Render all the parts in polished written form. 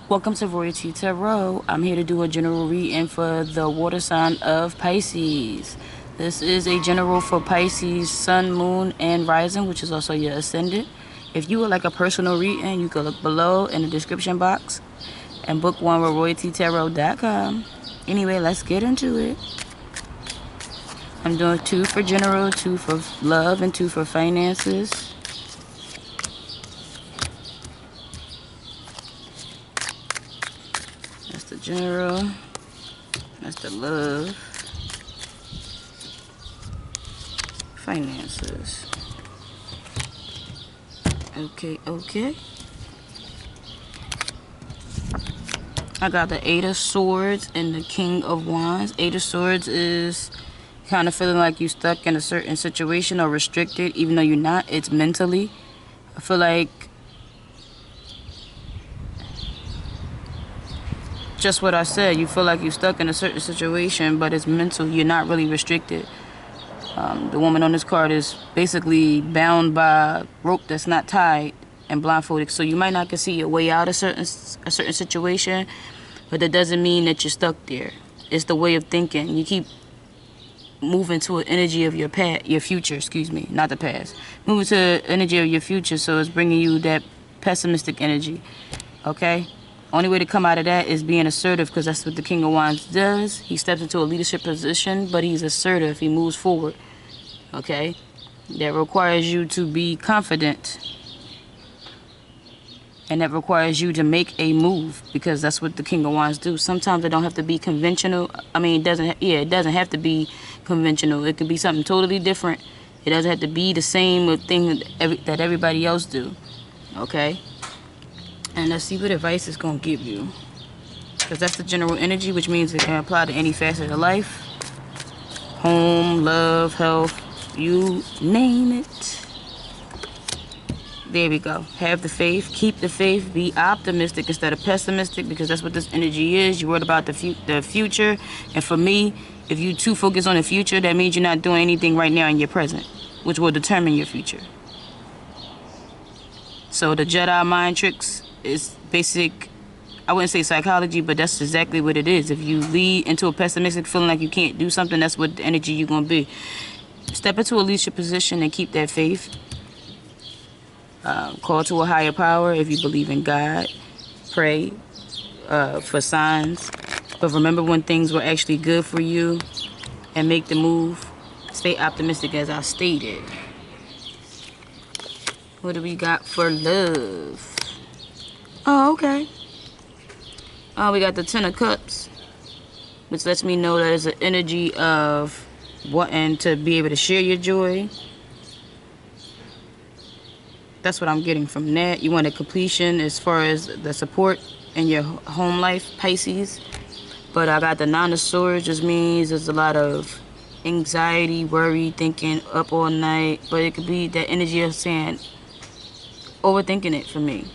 Welcome to Royalty Tarot. I'm here to do a general reading for the water sign of Pisces. This is a general for Pisces, Sun, Moon, and Rising, which is also your ascendant. If you would like a personal reading, you can look below in the description box and book one with RoyaltyTarot.com. Anyway, let's get into it. I'm doing 2 for general, 2 for love, and 2 for finances. That's the general. That's the love. Finances. Okay. I got the 8 of Swords and the King of Wands. 8 of Swords is kind of feeling like you're stuck in a certain situation or restricted, even though you're not. It's mentally. I feel like just what I said, you feel like you're stuck in a certain situation, but it's mental. You're not really restricted. The woman on this card is basically bound by a rope that's not tied and blindfolded, so you might not can see your way out of a certain situation, but that doesn't mean that you're stuck there. It's the way of thinking. You keep moving to an energy of your future, excuse me, not the past. Moving to an energy of your future, so it's bringing you that pessimistic energy, okay? Only way to come out of that is being assertive, because that's what the King of Wands does. He steps into a leadership position, but he's assertive. He moves forward, okay? That requires you to be confident, and that requires you to make a move, because that's what the King of Wands do. Sometimes it don't have to be conventional. I mean, it doesn't have to be conventional. It could be something totally different. It doesn't have to be the same thing that everybody else do, okay? And let's see what advice it's going to give you, because that's the general energy, which means it can apply to any facet of life. Home, love, health, you name it. There we go. Have the faith. Keep the faith. Be optimistic instead of pessimistic, because that's what this energy is. You're worried about the future. And for me, if you too focus on the future, that means you're not doing anything right now in your present, which will determine your future. So the Jedi mind tricks is basic. I wouldn't say psychology, but that's exactly what it is. If you lead into a pessimistic feeling like you can't do something, that's what the energy you're going to be. Step into a leadership position and keep that faith. Call to a higher power if you believe in God. Pray for signs. But remember when things were actually good for you, and make the move. Stay optimistic, as I stated. What do we got for love? Oh, okay. We got the 10 of Cups, which lets me know that there's an energy of wanting to be able to share your joy. That's what I'm getting from that. You want a completion as far as the support in your home life, Pisces. But I got the 9 of Swords, which means there's a lot of anxiety, worry, thinking up all night. But it could be that energy of saying, overthinking it for me.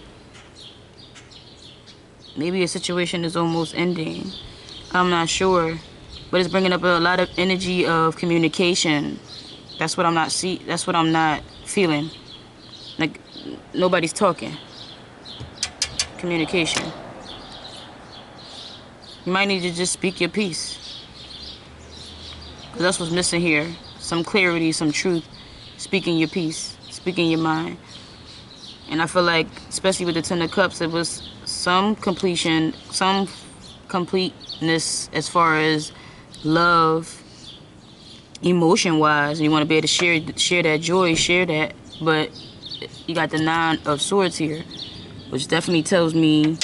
Maybe a situation is almost ending. I'm not sure. But it's bringing up a lot of energy of communication. That's what I'm not that's what I'm not feeling. Like, nobody's talking. Communication. You might need to just speak your piece, because that's what's missing here. Some clarity, some truth. Speaking your piece. Speaking your mind. And I feel like, especially with the 10 of Cups, it was some completion, some completeness as far as love, emotion-wise. And you want to be able to share that joy, share that. But you got the 9 of Swords here, which definitely tells me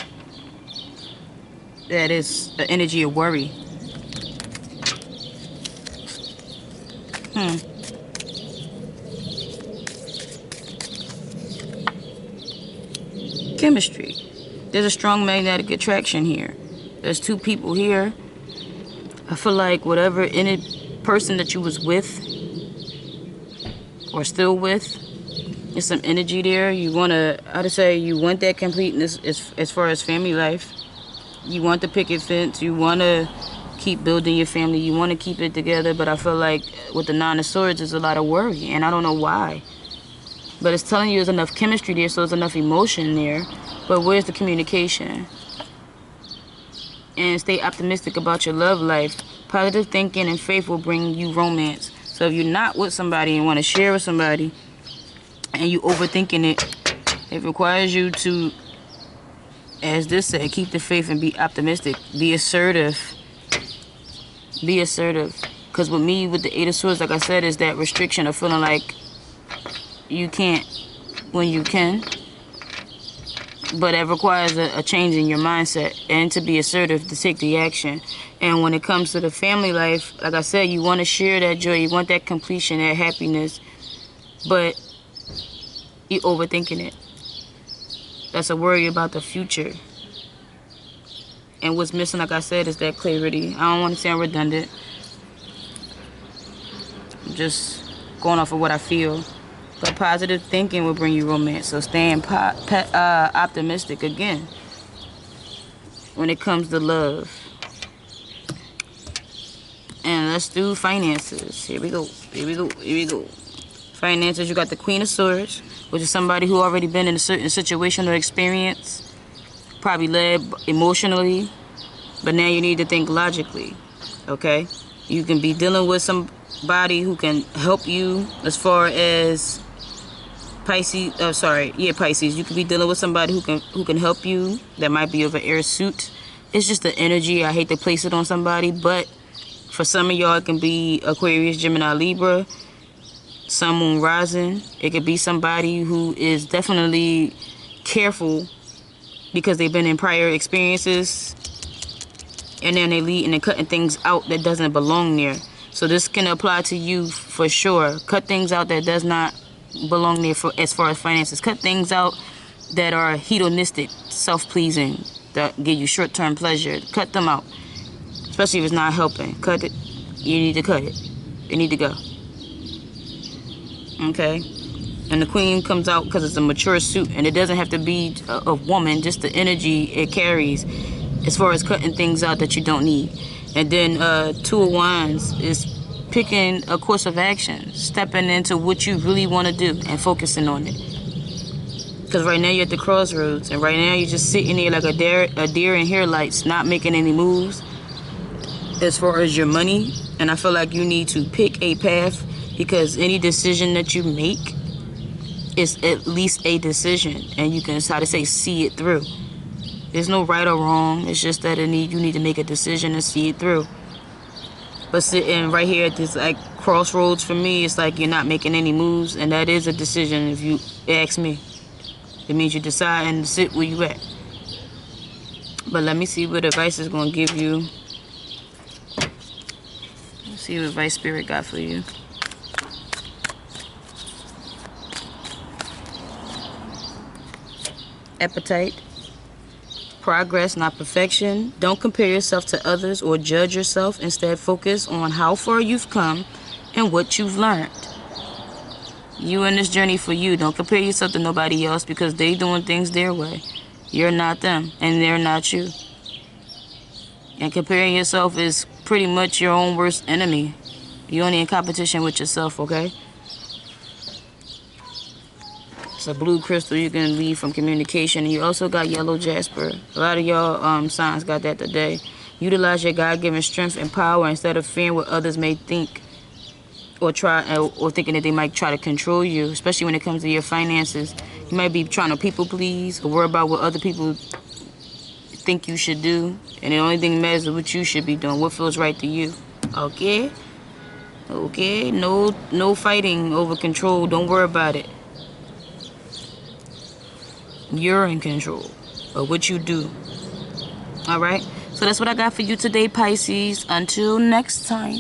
that it's the energy of worry. Chemistry. There's a strong magnetic attraction here. There's 2 people here. I feel like whatever person that you was with or still with, there's some energy there. You want to, I'd say you want that completeness as far as family life. You want the picket fence. You want to keep building your family. You want to keep it together. But I feel like with the 9 of Swords, there's a lot of worry. And I don't know why. But it's telling you there's enough chemistry there, so there's enough emotion there. But where's the communication? and stay optimistic about your love life. Positive thinking and faith will bring you romance. So if you're not with somebody and want to share with somebody and you overthinking it requires you to, as this said, keep the faith and be optimistic. Be assertive. Be assertive. Because with me, with the Eight of Swords, like I said, is that restriction of feeling like you can't when you can. But it requires a change in your mindset and to be assertive, to take the action. And when it comes to the family life, like I said, you want to share that joy. You want that completion, that happiness. But you're overthinking it. That's a worry about the future. And what's missing, like I said, is that clarity. I don't want to sound redundant. I'm just going off of what I feel. But positive thinking will bring you romance. So staying optimistic again when it comes to love. And let's do finances. Here we go. Here we go. Here we go. Finances, you got the Queen of Swords, which is somebody who already been in a certain situation or experience. Probably led emotionally. But now you need to think logically. Okay? You can be dealing with somebody who can help you as far as Pisces. Pisces. You could be dealing with somebody who can help you. That might be of an air suit. It's just the energy. I hate to place it on somebody, but for some of y'all, it can be Aquarius, Gemini, Libra, Sun, Moon, Rising. It could be somebody who is definitely careful because they've been in prior experiences, and then they lead and they're cutting things out that doesn't belong there. So this can apply to you for sure. Cut things out that does not belong there as far as finances. Cut things out that are hedonistic, self-pleasing, that give you short-term pleasure. Cut them out. Especially if it's not helping. Cut it. You need to cut it. It need to go. Okay? And the Queen comes out because it's a mature suit. And it doesn't have to be a woman. Just the energy it carries as far as cutting things out that you don't need. And then Two of Wands is picking a course of action. Stepping into what you really want to do and focusing on it. Because right now you're at the crossroads. And right now you're just sitting there like a deer in headlights, not making any moves as far as your money. And I feel like you need to pick a path, because any decision that you make is at least a decision, and you can, how to say, see it through. There's no right or wrong. It's just that you need to make a decision and see it through. But sitting right here at this like crossroads, for me, it's like you're not making any moves, and that is a decision. If you ask me, it means you decide and sit where you at. But let me see what advice is going to give you. See what advice Spirit got for you. Appetite. Progress, not perfection. Don't compare yourself to others or judge yourself. Instead, focus on how far you've come and what you've learned. You in this journey for you. Don't compare yourself to nobody else, because they doing things their way. You're not them, and they're not you. And comparing yourself is pretty much your own worst enemy. You're only in competition with yourself, okay? It's a blue crystal you can leave from communication. And you also got yellow jasper. A lot of y'all signs got that today. Utilize your God-given strength and power instead of fearing what others may think or thinking that they might try to control you, especially when it comes to your finances. You might be trying to people please or worry about what other people think you should do, and the only thing that matters is what you should be doing, what feels right to you. Okay? Okay? No fighting over control. Don't worry about it. You're in control of what you do. Alright? So that's what I got for you today, Pisces. Until next time.